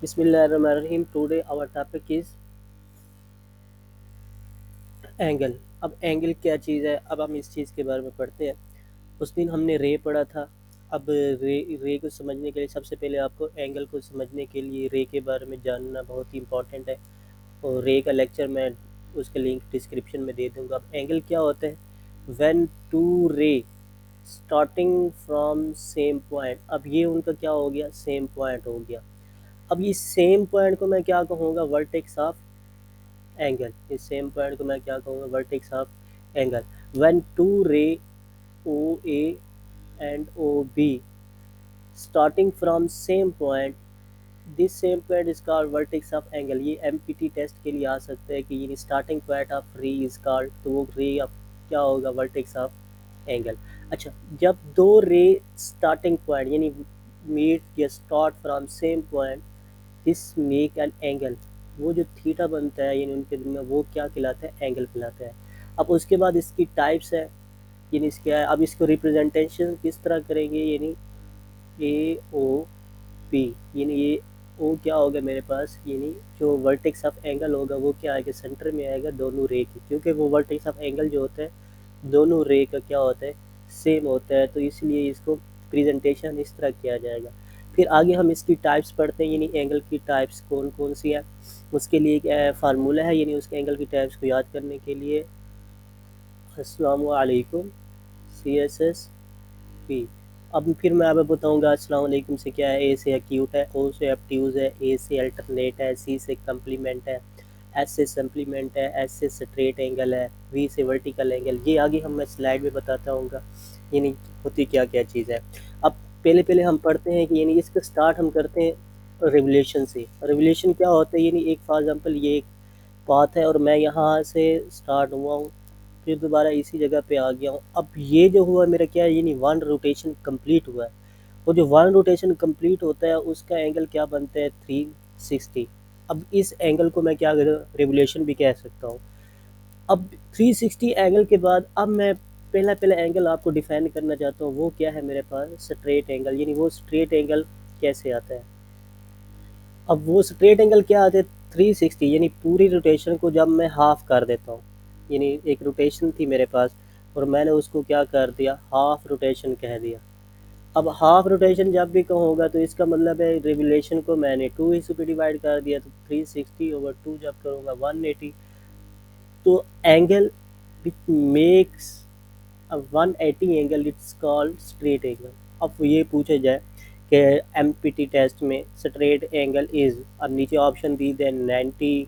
Bismillahirrahmanirrahim. Today our topic is angle. अब angle क्या चीज़ है, अब हम इस चीज़ के बारे में पढ़ते हैं। उस दिन हमने रे पढ़ा था। अब रे को समझने के लिए सबसे पहले आपको एंगल को समझने के लिए रे के बारे में जानना बहुत ही इंपॉर्टेंट है, और रे का लेक्चर मैं उसका लिंक डिस्क्रिप्शन में दे दूँगा। अब एंगल क्या होता है? व्हेन टू रे स्टार्टिंग फ्रॉम सेम पॉइंट। अब ये उनका क्या हो गया? सेम पॉइंट हो गया। अब ये सेम पॉइंट को मैं क्या कहूँगा? Vertex of angle. इस सेम पॉइंट को मैं क्या कहूँगा? Vertex of angle. When two ray O A and O B starting from same point, this same point is called vertex of angle. ये एमपीटी टेस्ट के लिए आ सकता है कि ये starting point of ray is called, तो वो रे अब क्या होगा? Vertex of angle. अच्छा, जब दो रे स्टार्टिंग पॉइंट यानी मीट या start from same point, this make an angle. वो जो थीटा बनता है यानी उनके दिन में, वो क्या कहलाता है? एंगल कहलाता है। अब उसके बाद इसकी टाइप्स है, यानी इसके अब इसको रिप्रेजेंटेशन किस तरह करेंगे? यानी ए ओ पी, यानी ये ओ क्या होगा मेरे पास? यानी जो वर्टेक्स ऑफ एंगल होगा वो क्या आएगा? सेंटर में आएगा दोनों रे के, क्योंकि वो वर्टेक्स ऑफ एंगल जो होता है दोनों रे का क्या होता है? सेम होता है, तो इसलिए इसको प्रेजेंटेशन इस तरह किया जाएगा। फिर आगे हम इसकी टाइप्स पढ़ते हैं, यानी एंगल की टाइप्स कौन कौन सी है। उसके लिए एक फार्मूला है, यानी उसके एंगल की टाइप्स को याद करने के लिए। अस्सलामु अलैकुम CSS P। अब फिर मैं आपको बताऊंगा अस्सलाम वालेकुम से क्या है। ए से एक्यूट है, ओ से ऑब्ट्यूज है, ए से अल्टरनेट है, सी से कम्प्लीमेंट है, एस से सप्लीमेंट है, एस से स्ट्रेट एंगल है, वी से वर्टिकल एंगल। ये आगे हम मैं स्लाइड में बताता हूँगा यानी होती क्या क्या चीज़ है। अब पहले पहले हम पढ़ते हैं कि यानी इसका स्टार्ट हम करते हैं रेवोल्यूशन से। रेवोल्यूशन क्या होता है? यानी एक फॉर एग्जांपल ये एक पाथ है और मैं यहाँ से स्टार्ट हुआ हूँ, फिर दोबारा इसी जगह पे आ गया हूँ। अब ये जो हुआ मेरा क्या है? यानी वन रोटेशन कंप्लीट हुआ है, और जो वन रोटेशन कंप्लीट होता है उसका एंगल क्या बनता है? 360। अब इस एंगल को मैं क्या रेवोल्यूशन भी कह सकता हूँ। अब 360 एंगल के बाद अब मैं पहला पहला एंगल आपको डिफाइन करना चाहता हूँ। वो क्या है मेरे पास? Straight angle. यानी वो स्ट्रेट एंगल कैसे आता है? अब वो स्ट्रेट एंगल क्या आते हैं? 360, यानी पूरी रोटेशन को जब मैं हाफ कर देता हूँ, यानी एक रोटेशन थी मेरे पास और मैंने उसको क्या कर दिया? हाफ रोटेशन कह दिया। अब हाफ रोटेशन जब भी कहूँगा तो इसका मतलब है रेवोल्यूशन को मैंने 2 हिस्सों पे डिवाइड कर दिया, तो 360/2 जब करूँगा 180। तो angle which makes a 180 angle it's called straight angle. अब ये पूछा जाए कि एमपीटी टेस्ट में स्ट्रेट एंगल इज, अब नीचे ऑप्शन दी दे 90,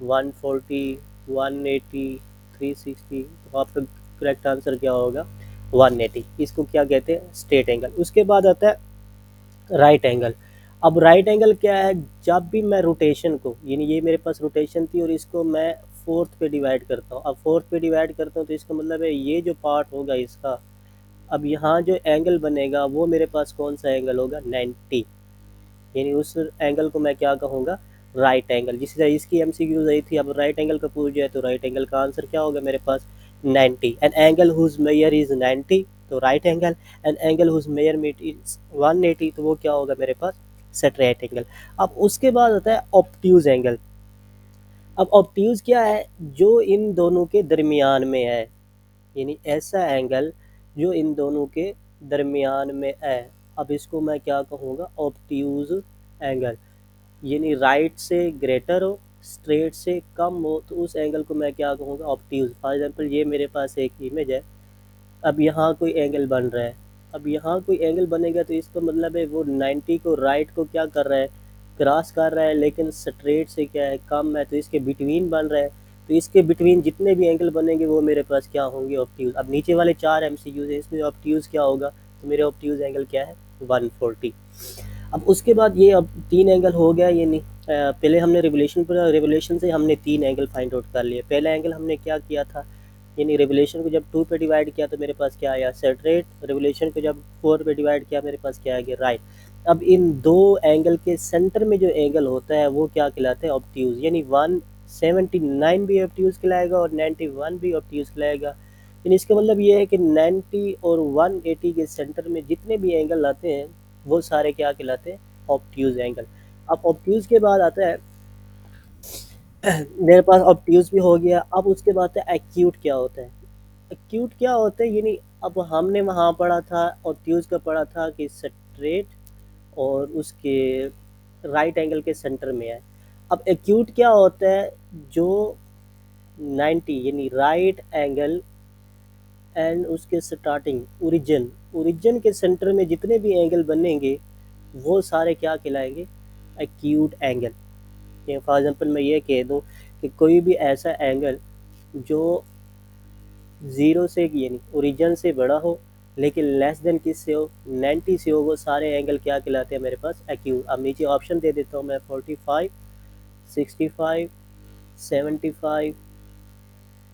140, 180, 360, तो आपका करेक्ट आंसर क्या होगा? 180। इसको क्या कहते हैं? Straight angle. उसके बाद आता है राइट एंगल। अब राइट एंगल क्या है? जब भी मैं रोटेशन को, यानी ये मेरे पास रोटेशन थी और इसको मैं फोर्थ पे डिवाइड करता हूँ। अब फोर्थ पे डिवाइड करता हूँ तो इसका मतलब है ये जो पार्ट होगा इसका, अब यहाँ जो एंगल बनेगा वो मेरे पास कौन सा एंगल होगा? 90। यानी उस एंगल को मैं क्या कहूँगा? Right angle. जिस तरह इसकी MCQ आई थी, अब राइट एंगल का पूछ जाए तो राइट एंगल का आंसर क्या होगा मेरे पास? 90। An angle whose measure is 90, तो right angle. An angle whose measurement is 180, तो वो क्या होगा मेरे पास? Straight angle. अब उसके बाद आता है ऑब्ट्यूज एंगल। अब ऑब्ट्यूज क्या है? जो इन दोनों के दरमियान में है, यानी ऐसा एंगल जो इन दोनों के दरमियान में है। अब इसको मैं क्या कहूँगा? Obtuse angle. यानी राइट से ग्रेटर हो, स्ट्रेट से कम हो, तो उस एंगल को मैं क्या कहूँगा? ऑब्ट्यूज। फॉर एग्जांपल ये मेरे पास एक इमेज है, अब यहाँ कोई एंगल बन रहा है। अब यहाँ कोई एंगल बनेगा तो इसका मतलब है वो 90 को राइट को क्या कर रहा है? क्रॉस कर रहा है, लेकिन स्ट्रेट से क्या है? कम है, तो इसके बिटवीन बन रहा है। तो इसके बिटवीन जितने भी एंगल बनेंगे वो मेरे पास क्या होंगे? ऑब्ट्यूज। अब नीचे वाले 4 MCQs हैं, इसमें ऑब्ट्यूज क्या होगा? तो मेरे ऑब्ट्यूज एंगल क्या है? 140। अब उसके बाद ये अब 3 एंगल हो गया। ये नहीं पहले हमने रिवोल्यूशन पर, रिवोल्यूशन से हमने 3 एंगल फाइंड आउट कर लिए। पहला एंगल हमने क्या किया था? यानी रिवोल्यूशन को जब 2 पे डिवाइड किया तो मेरे पास क्या आया? स्ट्रेट। रिवोल्यूशन को जब 4 पे डिवाइड किया मेरे पास क्या आ गया? राइट। अब इन दो एंगल के सेंटर में जो एंगल होता है वो क्या कहलाता है? ऑब्ट्यूज। यानी 179 भी ऑब्ट्यूज कहलाएगा और 91 भी ऑब्ट्यूज कहलाएगा। यानी इसका मतलब ये है कि 90 और 180 के सेंटर में जितने भी एंगल आते हैं वो सारे क्या कहलाते हैं? Obtuse angle. अब ऑब्ट्यूज़ के बाद आता है मेरे पास ऑब्ट्यूज़ भी हो गया। अब उसके बाद है एक्यूट क्या होता है। एक्यूट क्या होता है, यानी अब हमने वहाँ पढ़ा था ऑब्ट्यूज़ का पढ़ा था कि स्ट्रेट और उसके राइट एंगल के सेंटर में है। अब एक्यूट क्या होता है, जो 90 यानी राइट एंगल एंड उसके स्टार्टिंग ओरिजिन के सेंटर में जितने भी एंगल बनेंगे वो सारे क्या कहलाएंगे, एक्यूट एंगल। फॉर एग्जांपल मैं ये कह दूं कि कोई भी ऐसा एंगल जो ज़ीरो से यानी ओरिजिन से बड़ा हो लेकिन लेस देन किससे हो, 90 से हो, वो सारे एंगल क्या कहलाते हैं मेरे पास, एक्यूट। अब नीचे ऑप्शन दे देता हूँ मैं, 45, 65, 75,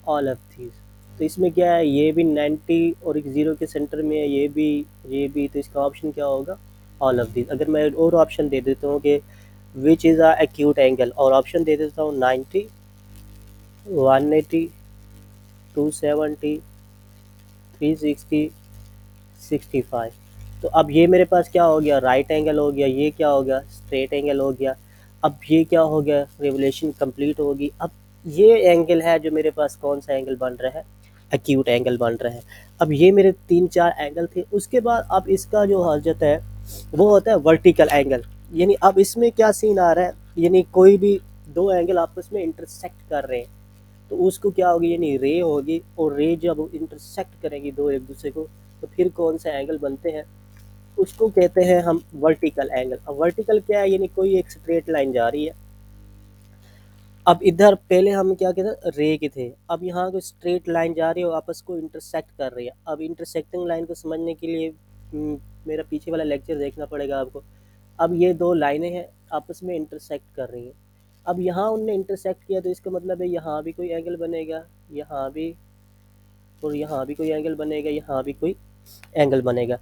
ऑल ऑफ दीज। तो इसमें क्या है, ये भी 90 और एक ज़ीरो के सेंटर में है, ये भी, तो इसका ऑप्शन क्या होगा, ऑल ऑफ दीज। अगर मैं और ऑप्शन दे देता हूँ कि which is a acute angle, और ऑप्शन दे देता हूँ 90, 180, 270, 360, 65। तो अब ये मेरे पास क्या हो गया, राइट एंगल हो गया, ये क्या हो गया, स्ट्रेट एंगल हो गया। अब ये क्या हो गया, रेवोल्यूशन कंप्लीट होगी। अब ये एंगल है जो मेरे पास कौन सा एंगल बन रहा है, एक्यूट एंगल बन रहा है। अब ये मेरे 3-4 एंगल थे। उसके बाद अब इसका जो हर्जत है वो होता है वर्टिकल एंगल। यानी अब इसमें क्या सीन आ रहा है, यानी कोई भी दो एंगल आपस में इंटरसेक्ट कर रहे हैं तो उसको क्या होगी, यानी रे होगी, और रे जब इंटरसेक्ट करेंगी दो एक दूसरे को तो फिर कौन से एंगल बनते हैं, उसको कहते हैं हम वर्टिकल एंगल। अब वर्टिकल क्या है, यानी कोई एक स्ट्रेट लाइन जा रही है। अब इधर पहले हम क्या कहते हैं, रे के थे, अब यहाँ कोई स्ट्रेट लाइन जा रही है और आपस को इंटरसेक्ट कर रही है। अब इंटरसेक्टिंग लाइन को समझने के लिए मेरा पीछे वाला लेक्चर देखना पड़ेगा आपको। अब ये दो लाइनें हैं आपस में इंटरसेक्ट कर रही हैं। अब यहाँ उनने इंटरसेक्ट किया तो इसका मतलब है यहाँ भी कोई एंगल बनेगा, यहाँ भी, और यहाँ भी कोई एंगल बनेगा, यहाँ भी कोई एंगल बनेगा।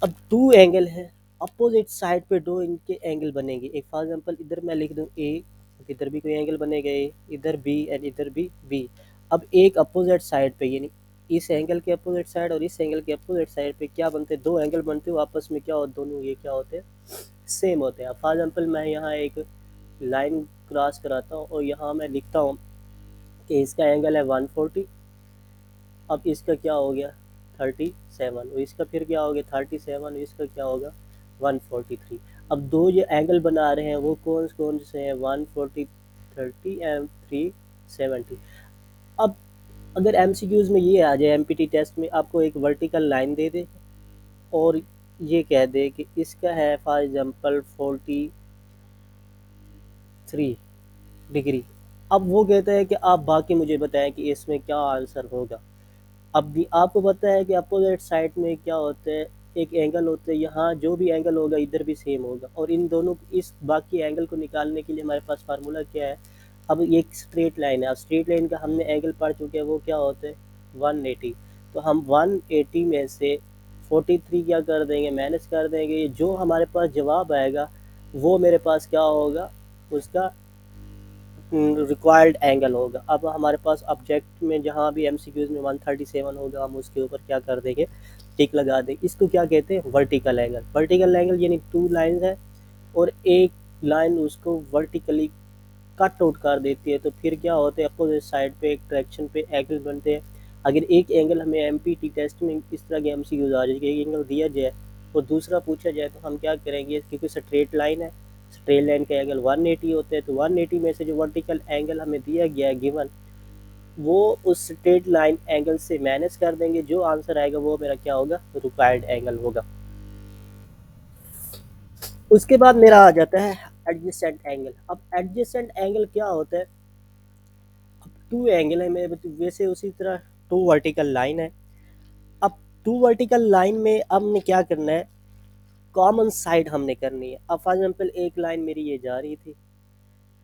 अब टू एंगल है, अपोजिट साइड पे दो इनके एंगल बनेंगे। एक फॉर एग्जांपल इधर मैं लिख दूँ ए, इधर भी कोई एंगल बनेगा ए, इधर बी एंड इधर भी बी। अब एक अपोजिट साइड पे, यानी इस एंगल के अपोजिट साइड और इस एंगल के अपोजिट साइड पे क्या बनते हैं, दो एंगल बनते हो आपस में, क्या होते दोनों ये क्या होते हैं, सेम होते हैं। फॉर एग्जांपल मैं यहाँ एक लाइन क्रॉस कराता हूँ और यहाँ मैं लिखता हूँ कि इसका एंगल है 140। अब इसका क्या हो गया 37, और इसका फिर क्या हो गया 37, इसका क्या होगा 143। अब दो जो एंगल बना रहे हैं वो कौन कौन से हैं, 140, 30 एंड 370। अब अगर एमसीक्यूज में ये आ जाए, एमपीटी टेस्ट में आपको एक वर्टिकल लाइन दे दे और ये कह दे कि इसका है फॉर एग्जांपल 43 डिग्री। अब वो कहता है कि आप बाकी मुझे बताएं कि इसमें क्या आंसर होगा। अब भी आपको पता है कि अपोजिट साइड में क्या होता है, एक एंगल होता है, यहाँ जो भी एंगल होगा इधर भी सेम होगा, और इन दोनों इस बाकी एंगल को निकालने के लिए हमारे पास फार्मूला क्या है। अब ये एक स्ट्रेट लाइन है, अब स्ट्रेट लाइन का हमने एंगल पढ़ चुके हैं, वो क्या होता है 180। तो हम 180 में से 43 क्या कर देंगे, माइनस कर देंगे, जो हमारे पास जवाब आएगा वो मेरे पास क्या होगा, उसका रिक्वायर्ड एंगल होगा। अब हमारे पास ऑब्जेक्ट में जहाँ भी एमसीक्यूज में 137 होगा हम उसके ऊपर क्या कर देंगे, टिक लगा देंगे। इसको क्या कहते हैं, वर्टिकल एंगल। वर्टिकल एंगल यानी टू लाइन है और एक लाइन उसको वर्टिकली कट आउट कर देती है, तो फिर क्या होता है अपोजिट साइड पे एक डायरेक्शन पे एंगल बनते हैं। अगर एक एंगल हमें एमपीटी टेस्ट में इस तरह के एमसीक्यूज आ जाए कि एक एंगल दिया जाए और दूसरा पूछा जाए तो हम क्या करेंगे, क्योंकि स्ट्रेट लाइन है, स्ट्रेट लाइन का एंगल 180 होता है, तो 180 में से जो वर्टिकल एंगल हमें दिया गया है गिवन, वो उस स्ट्रेट लाइन एंगल से माइनस कर देंगे, जो आंसर आएगा वो मेरा क्या होगा, रिक्वायर्ड एंगल होगा। उसके बाद मेरा आ जाता है एडजेसेंट एंगल। अब एडजेसेंट एंगल क्या होता है, अब टू एंगल है मेरे वैसे उसी तरह टू वर्टिकल लाइन है। अब टू वर्टिकल लाइन में अब हमने क्या करना है, कॉमन साइड हमने करनी है। अब फॉर एग्जांपल एक लाइन मेरी ये जा रही थी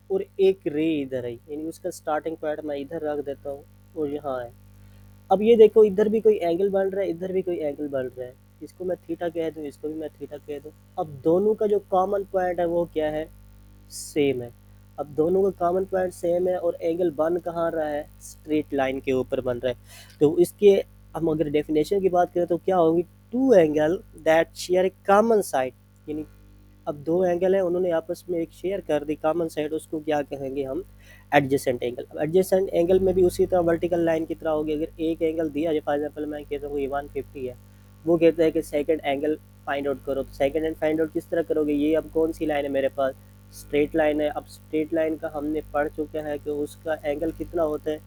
और एक रे इधर है, यानी उसका स्टार्टिंग पॉइंट मैं इधर रख देता हूँ और यहाँ है। अब ये देखो इधर भी कोई एंगल बन रहा है, इधर भी कोई एंगल बन रहा है, इसको मैं थीटा कह दूँ, इसको भी मैं थीटा कह दूँ। अब दोनों का जो कॉमन पॉइंट है वो क्या है, सेम है। अब दोनों का कॉमन पॉइंट सेम है और एंगल बन कहाँ रहा है, स्ट्रेट लाइन के ऊपर बन रहा है। तो इसके हम अगर डेफिनेशन की बात करें तो क्या होगी, two angle that share a common side, यानी अब दो एंगल है, उन्होंने आपस में एक शेयर कर दी कॉमन साइड, उसको क्या कहेंगे हम, एडजेसेंट एंगल। अब एडजेसेंट एंगल में भी उसी तरह वर्टिकल लाइन की तरह होगी। अगर एक एंगल दिया है, फॉर एग्जांपल मैं कहता हूँ ये 150 है, वो कहता है कि सेकंड एंगल फाइंड आउट करो, तो सेकंड एंड फाइंड आउट किस तरह करोगे, ये अब कौन सी लाइन है मेरे पास, स्ट्रेट लाइन है। अब स्ट्रेट लाइन का हमने पढ़ चुका है कि उसका एंगल कितना होता है,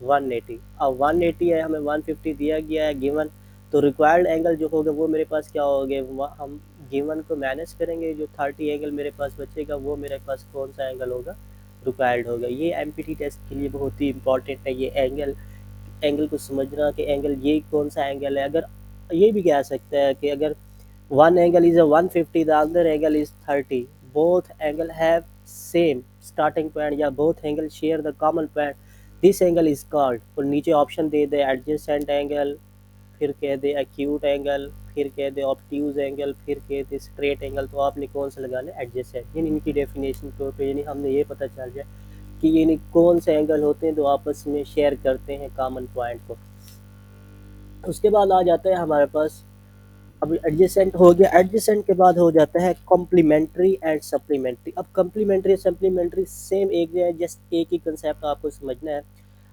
180। अब 180 है, हमें 150 दिया गया है गिवन, तो रिक्वायर्ड एंगल जो होगा वो मेरे पास क्या होगा, हम गिवन को माइनस करेंगे, जो 30 एंगल मेरे पास बचेगा वो मेरे पास कौन सा एंगल होगा, रिक्वायर्ड होगा। ये एमपीटी टेस्ट के लिए बहुत ही इंपॉर्टेंट है, ये एंगल एंगल को समझना कि एंगल ये कौन सा एंगल है। अगर ये भी कह सकते हैं कि अगर one angle is a 150, the other angle is 30, both angle have same starting point या both angle share the common point, this angle is called, और नीचे ऑप्शन दे दे adjacent angle, फिर कह दे acute angle, फिर कह दे obtuse angle, फिर कह दे straight angle, तो आपने कौन सा लगाना है, adjacent। यानी इनकी डेफिनेशन पे यानी हमने ये पता चल जाए कि यानी कौन से एंगल होते हैं जो आपस में शेयर करते हैं कॉमन पॉइंट को। उसके बाद आ जाता है हमारे पास, अब एडजेसेंट हो गया, एडजेसेंट के बाद हो जाता है कॉम्प्लीमेंट्री एंड सप्लीमेंट्री। अब कॉम्प्लीमेंट्री सप्लीमेंट्री सेम एक है, जस्ट एक ही कंसेप्ट आपको समझना है।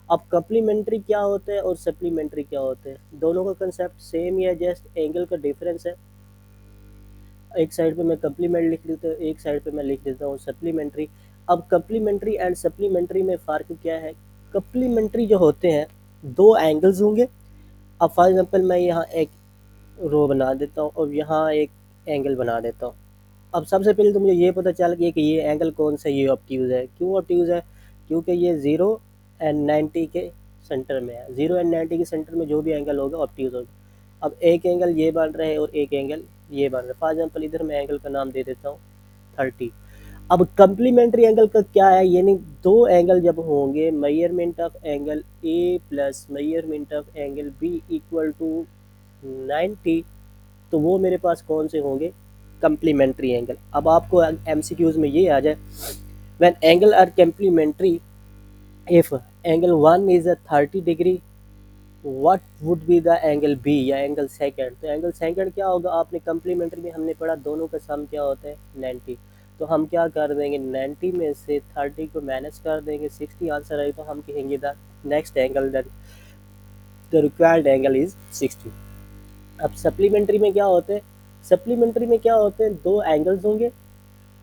अब कॉम्प्लीमेंट्री क्या होता है और सप्लीमेंट्री क्या होता है, दोनों का कंसेप्ट सेम ही है, जस्ट एंगल का डिफरेंस है। एक साइड पे मैं कम्प्लीमेंट लिख देता हूँ, एक साइड पे मैं लिख देता हूँ सप्लीमेंट्री। अब कम्प्लीमेंट्री एंड सप्लीमेंट्री में फ़र्क क्या है, कम्प्लीमेंट्री जो होते हैं दो एंगल्स होंगे। अब फॉर एग्जांपल मैं यहाँ एक रो बना देता हूँ और यहाँ एक एंगल बना देता हूँ। अब सबसे पहले तो मुझे ये पता चल गया कि ये एंगल कौन सा, ये ऑब्ट्यूज़ है। क्यों ऑब्ट्यूज़ है, क्योंकि ये 0 एंड 90 के सेंटर में है। 0 एंड 90 के सेंटर में जो भी एंगल होगा ऑब्ट्यूज़ होगा। अब एक एंगल ये बन रहा है और एक एंगल ये बन रहा है। फॉर एग्जांपल इधर मैं एंगल का नाम दे देता हूँ 30। अब कम्प्लीमेंट्री एंगल का क्या है, यानी दो एंगल जब होंगे, measurement of angle A plus measurement of angle B equal to 90, तो वो मेरे पास कौन से होंगे, कम्प्लीमेंट्री एंगल। अब आपको एमसीक्यूज में ये आ जाए, when angle are complementary, if angle 1 is a 30 degree, what would be the angle B या एंगल सेकंड। तो एंगल सेकंड क्या होगा, आपने कम्प्लीमेंट्री में हमने पढ़ा दोनों का सम क्या होता है 90, तो हम क्या कर देंगे 90 में से 30 को माइनस कर देंगे, 60 आंसर आई, तो हम कहेंगे the next angle the required angle is 60। अब सप्लीमेंट्री में क्या होते हैं, सप्लीमेंट्री में क्या होते हैं, दो एंगल्स होंगे।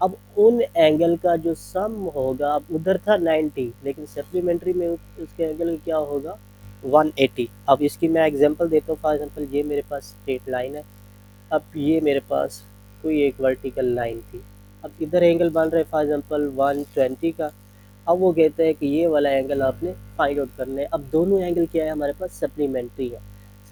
अब उन एंगल का जो सम होगा, अब उधर था 90 लेकिन सप्लीमेंट्री में उसके एंगल क्या होगा 180। अब इसकी मैं एग्जांपल देता हूँ। फॉर एग्जांपल ये मेरे पास स्ट्रेट लाइन है, अब ये मेरे पास कोई एक वर्टिकल लाइन थी। अब इधर एंगल बन रहा है फॉर एग्जांपल 120 का। अब वो कहते हैं कि ये वाला एंगल आपने फाइंड आउट करना है। अब दोनों एंगल क्या है हमारे पास, सप्लीमेंट्री है।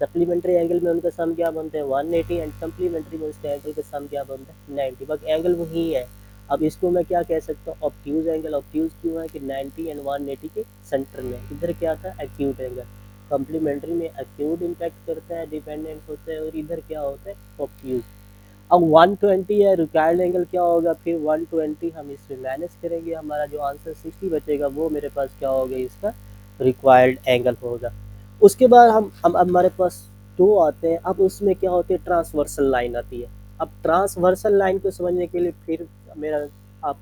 सप्लीमेंट्री एंगल में उनका सम क्या बनता है 180 एंड कम्प्लीमेंट्री में उसके एंगल का सम क्या बनता है 90, बाकी एंगल वही है। अब इसको मैं क्या कह सकता हूँ, ऑब्ट्यूज एंगल। ऑब्ट्यूज क्यों है कि 90 एंड 180 के सेंटर में। इधर क्या था एक्यूट एंगल, कम्प्लीमेंट्री में एक्यूट इम्पैक्ट करता है, डिपेंडेंट होता है, और इधर क्या होता है ऑब्ट्यूज। अब 120 है, रिक्वायर्ड एंगल क्या होगा, फिर 120 हम इसमें माइनस करेंगे, हमारा जो आंसर 60 बचेगा वो मेरे पास क्या होगा, इसका रिक्वायर्ड एंगल होगा। उसके बाद हम हमारे पास दो आते हैं। अब उसमें क्या होती है, ट्रांसवर्सल लाइन आती है। अब ट्रांसवर्सल लाइन को समझने के लिए फिर मेरा आप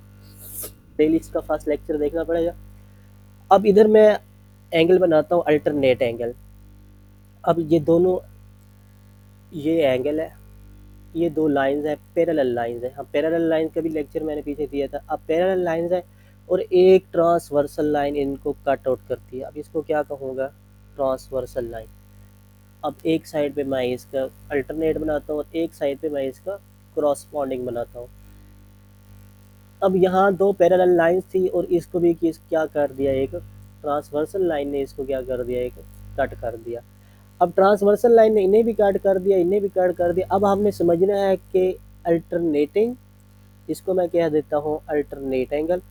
प्लेलिस्ट का फर्स्ट लेक्चर देखना पड़ेगा। अब इधर मैं एंगल बनाता हूँ अल्टरनेट एंगल। अब ये दोनों, ये एंगल है, ये दो लाइंस है, पैरेलल लाइंस है। हाँ, पैरेलल लाइन का भी लेक्चर मैंने पीछे दिया था। अब पैरेलल लाइंस है और एक ट्रांसवर्सल लाइन इनको कट आउट करती है। अब इसको क्या कहूँगा, ट्रांसवर्सल लाइन। अब एक साइड पे मैं इसका अल्टरनेट बनाता हूँ और एक साइड पे मैं इसका क्रॉसपॉन्डिंग बनाता हूँ। अब यहाँ दो पैरेलल लाइंस थी और इसको भी क्या कर दिया, एक ट्रांसवर्सल लाइन ने इसको क्या कर दिया, एक कट कर दिया। अब ट्रांसवर्सल लाइन ने इन्हें भी कट कर दिया, इन्हें भी कट कर दिया। अब हमने समझना है कि अल्टरनेटिंग, इसको मैं कह देता हूँ अल्टरनेट एंगल,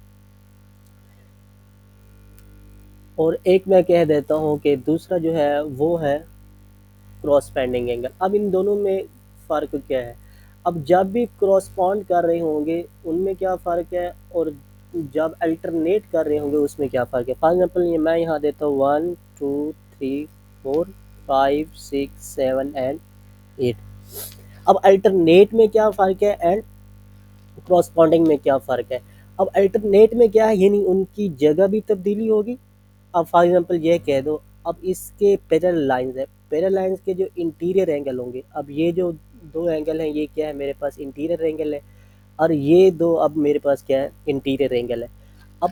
और एक मैं कह देता हूँ कि दूसरा जो है वो है क्रॉसपेंडिंग एंगल। अब इन दोनों में फ़र्क क्या है, अब जब भी क्रॉसपॉन्ड कर रहे होंगे उनमें क्या फ़र्क है, और जब अल्टरनेट कर रहे होंगे उसमें क्या फ़र्क है। फॉर एग्जांपल ये मैं यहाँ देता हूँ 1 2 3 4 5 6 7 एंड 8। अब अल्टरनेट में क्या फ़र्क है एंड क्रॉसपॉन्डिंग में क्या फ़र्क है। अब अल्टरनेट में क्या है, यानी उनकी जगह भी तब्दीली होगी। अब फॉर एग्जांपल ये कह दो, अब इसके पैरेलल लाइंस है, पैरेलल लाइंस के जो इंटीरियर एंगल होंगे, अब ये जो दो एंगल हैं ये क्या है, मेरे पास इंटीरियर एंगल है, और ये दो अब मेरे पास क्या है, इंटीरियर एंगल है। अब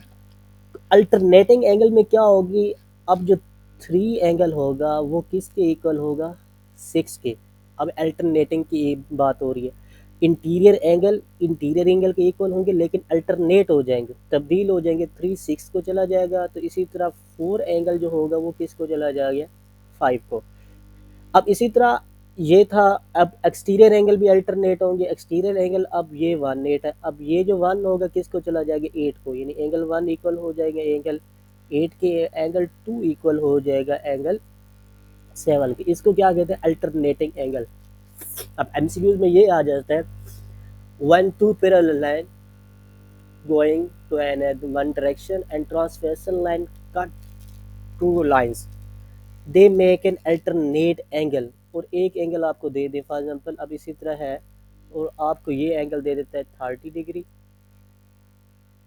अल्टरनेटिंग एंगल में क्या होगी, अब जो थ्री एंगल होगा वो किसके इक्वल होगा, सिक्स के। अब अल्टरनेटिंग की बात हो रही है, इंटीरियर एंगल के इक्वल होंगे, लेकिन अल्टरनेट हो जाएंगे, तब्दील हो जाएंगे, थ्री सिक्स को चला जाएगा, तो इसी तरह फोर एंगल जो होगा वो किसको चला जाएगा, फाइव को। अब इसी तरह ये था, अब एक्सटीरियर एंगल भी अल्टरनेट होंगे, एक्सटीरियर एंगल अब ये 1 8 है, अब ये जो 1 होगा किसको चला जाएगा, 8 को, यानी एंगल 1 इक्वल हो जाएगा एंगल 8 के, एंगल 2 इक्वल हो जाएगा एंगल 7 के। इसको क्या कहते हैं, अल्टरनेटिंग एंगल। अब एमसीक्यूज में ये आ जाता है, when two parallel line going to an one direction and transversal line cut two lines, they make an alternate angle। और एक एंगल आपको दे दे, फॉर एग्जांपल अब इसी तरह है, और आपको ये एंगल दे देता है 30 डिग्री,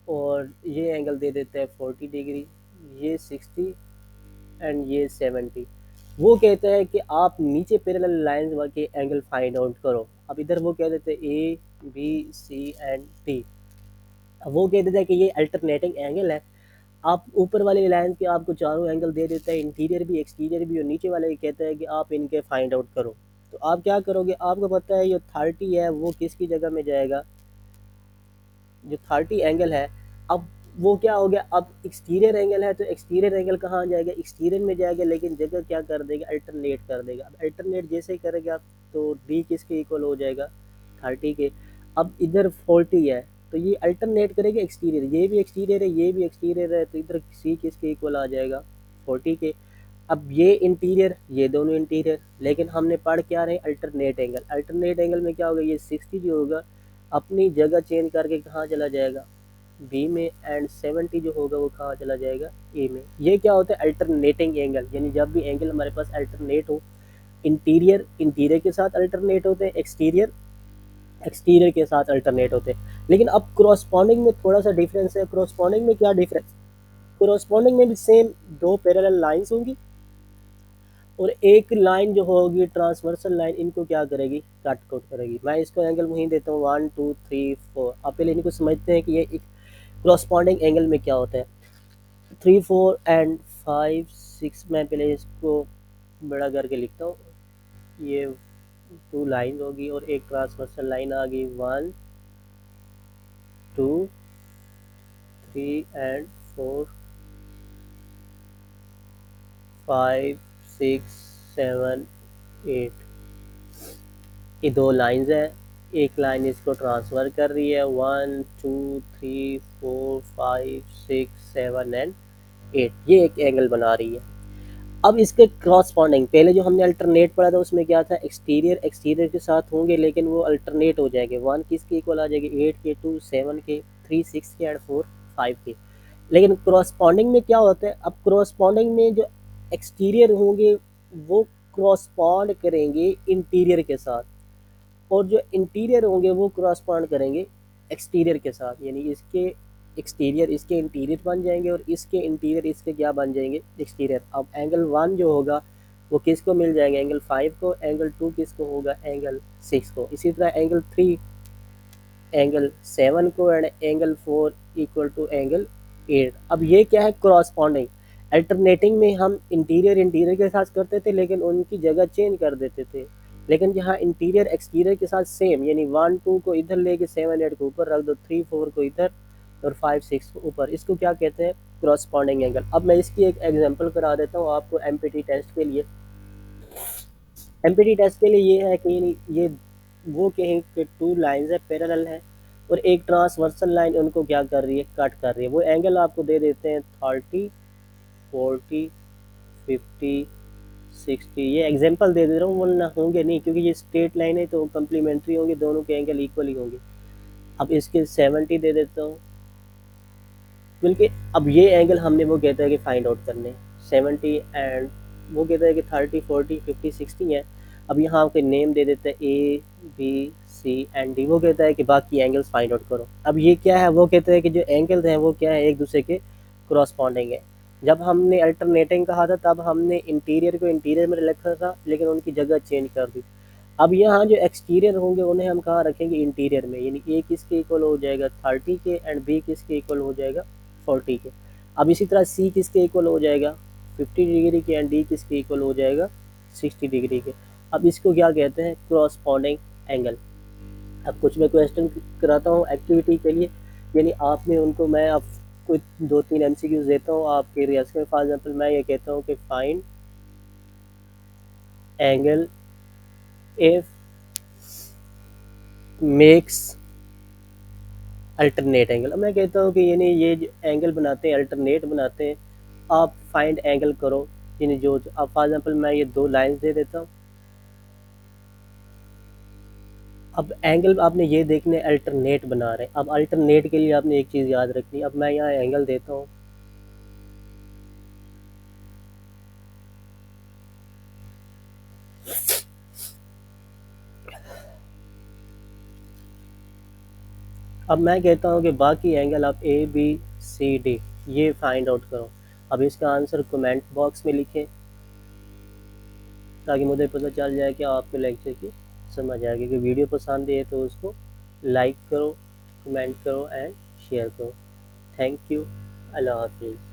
और ये एंगल दे देता है 40 डिग्री, ये 60 एंड ये 70। वो कहता है कि आप नीचे पैरेलल लाइंस के एंगल फाइंड आउट करो। अब इधर वो कह देते हैं A B C and D, वो कह देता है कि ये अल्टरनेटिंग एंगल है। आप ऊपर वाले लाइन के आपको चारों एंगल दे देता है, इंटीरियर भी एक्सटीरियर भी, और नीचे वाले कहता है कि आप इनके फाइंड आउट करो। तो आप क्या करोगे, आपको पता है ये 30 है वो किसकी जगह में जाएगा, जो 30 एंगल है। अब वो क्या हो गया, अब एक्सटीरियर एंगल है तो एक्सटीरियर एंगल कहाँ जाएगा, एक्सटीरियर में जाएगा, लेकिन जगह क्या कर देगा, अल्टरनेट कर देगा। अब अल्टरनेट जैसे ही करेगा तो डी किसके इक्वल हो जाएगा, 30 के। अब इधर 40 है तो ये अल्टरनेट करेगा एक्सटीरियर, ये भी एक्सटीरियर है ये भी एक्सटीरियर है, तो इधर सी किसके इक्वल आ जाएगा, 40 के। अब ये इंटीरियर ये दोनों इंटीरियर, लेकिन हमने पढ़ क्या रहे, अल्टरनेट एंगल। अल्टरनेट एंगल में क्या होगा, ये 60 जो होगा अपनी जगह चेंज करके कहाँ चला जाएगा, बी में, एंड 70 जो होगा वो कहाँ चला जाएगा, ए में। ये क्या होता है, अल्टरनेटिंग एंगल, यानी जब भी एंगल हमारे पास अल्टरनेट हो, इंटीरियर इंटीरियर के साथ अल्टरनेट होते हैं, एक्सटीरियर एक्सटीरियर के साथ अल्टरनेट होते हैं। लेकिन अब क्रॉसपॉन्डिंग में थोड़ा सा डिफरेंस है। क्रॉसपॉन्डिंग में क्या डिफरेंस, क्रॉसपॉन्डिंग में भी सेम दो पैरेलल लाइंस होंगी, और एक लाइन जो होगी ट्रांसवर्सल लाइन, इनको क्या करेगी, कट आउट करेगी। मैं इसको एंगल वहीं देता हूँ 1 2 3 4। आप पहले इनको समझते हैं कि ये एक क्रॉसपॉन्डिंग एंगल में क्या होता है। 3 4 एंड 5 6, मैं पहले इसको बड़ा करके लिखता हूँ। ये टू लाइन होगी और एक ट्रांसवर्सल लाइन आ गई, 1 2 3 एंड 4 5 6 7 8। ये दो लाइंस हैं, एक लाइन इसको ट्रांसफर कर रही है, 1 2 3 4 5 6 7 एंड 8, ये एक एंगल बना रही है। अब इसके क्रॉसपॉन्डिंग, पहले जो हमने अल्टरनेट पढ़ा था उसमें क्या था, एक्सटीरियर एक्सटीरियर के साथ होंगे, लेकिन वो अल्टरनेट हो जाएंगे। 1 किसके इक्वल आ जाएगी, 8 के, 2 7 के, 3 6 के, एंड 4 5 के। लेकिन क्रॉसपॉन्डिंग में क्या होता है, अब क्रॉसपॉन्डिंग में जो एक्सटीरियर होंगे वो क्रॉसपॉन्ड करेंगे इंटीरियर के साथ, और जो इंटीरियर होंगे वो क्रॉसपॉन्ड करेंगे एक्सटीरियर के साथ, यानी इसके एक्सटीरियर इसके इंटीरियर बन जाएंगे और इसके इंटीरियर इसके क्या बन जाएंगे, एक्सटीरियर। अब एंगल 1 जो होगा वो किसको मिल जाएंगे, एंगल 5 को, एंगल 2 किसको होगा, एंगल 6 को। इसी तरह एंगल 3 एंगल 7 को, and angle 4 equal to angle 8। अब ये क्या है, क्रॉसपॉन्डिंग। अल्टरनेटिंग में हम इंटीरियर इंटीरियर के साथ करते थे, लेकिन उनकी जगह चेंज कर देते थे। लेकिन यहाँ इंटीरियर एक्सटीरियर के साथ सेम, यानी 1 2 को इधर लेके 7 8 को ऊपर रख दो, 3 4 को इधर और 5 6 को ऊपर, इसको क्या कहते हैं, क्रॉसपॉन्डिंग एंगल। अब मैं इसकी एक एग्जांपल करा देता हूँ आपको एमपीटी टेस्ट के लिए। एमपीटी टेस्ट के लिए ये है कि ये वो कहें कि टू लाइंस है, पैरेलल है, और एक ट्रांसवर्सल लाइन उनको क्या कर रही है, कट कर रही है। वो एंगल आपको दे देते हैं 30 40 50 60। ये एग्जांपल दे दे रहा हूँ, वरना होंगे नहीं, क्योंकि ये स्ट्रेट लाइन है तो कम्प्लीमेंट्री होंगे, दोनों के एंगल इक्वल ही होंगे। अब इसके 70 दे देता हूँ, बल्कि अब ये एंगल हमने वो कहता है कि फाइंड आउट करने 70, एंड वो कहता है कि 30 40 50 60 है। अब यहाँ पे नेम दे देता है A B C and D, वो कहता है कि बाकी एंगल्स फाइंड आउट करो। अब ये क्या है, वो कहता है कि जो एंगल्स हैं वो क्या है, एक दूसरे के क्रॉसपॉन्डिंग है। जब हमने अल्टरनेटिंग कहा था तब हमने इंटीरियर को इंटीरियर में रखा था, लेकिन उनकी जगह चेंज कर दी। अब यहाँ जो एक्सटीरियर होंगे उन्हें हम कहाँ रखेंगे, इंटीरियर में, यानी ए किसके इक्वल हो जाएगा 30 के एंड बी किसके इक्वल हो जाएगा 40 के। अब इसी तरह सी किसके इक्वल हो जाएगा 50 डिग्री के एंड डी किसके इक्वल हो जाएगा 60 डिग्री के। अब इसको क्या कहते हैं, क्रॉसपॉन्डिंग एंगल। अब कुछ मैं क्वेश्चन कराता हूँ एक्टिविटी के लिए, यानी आपने उनको, मैं अब कुछ 2-3 एमसीक्यूज देता हूँ आपके रियाज के। फॉर एग्जांपल मैं ये कहता हूँ कि find angle if makes alternate angle. अब मैं कहता हूँ कि यानी ये एंगल बनाते हैं, अल्टरनेट बनाते हैं, आप फाइंड एंगल करो। यानी जो अब फॉर एग्जांपल मैं ये 2 लाइंस दे देता हूँ। अब एंगल आपने ये देखने अल्टरनेट बना रहे हैं। अब अल्टरनेट के लिए आपने एक चीज़ याद रखनी है। अब मैं यहाँ एंगल देता हूँ, अब मैं कहता हूँ कि बाकी एंगल आप ए बी सी डी ये फाइंड आउट करो। अब इसका आंसर कमेंट बॉक्स में लिखें, ताकि मुझे पता चल जाए कि आपके लेक्चर की समझ आएगी। कि वीडियो पसंद है तो उसको लाइक करो, कमेंट करो एंड शेयर करो। Thank you. अल्लाह हाफिज़।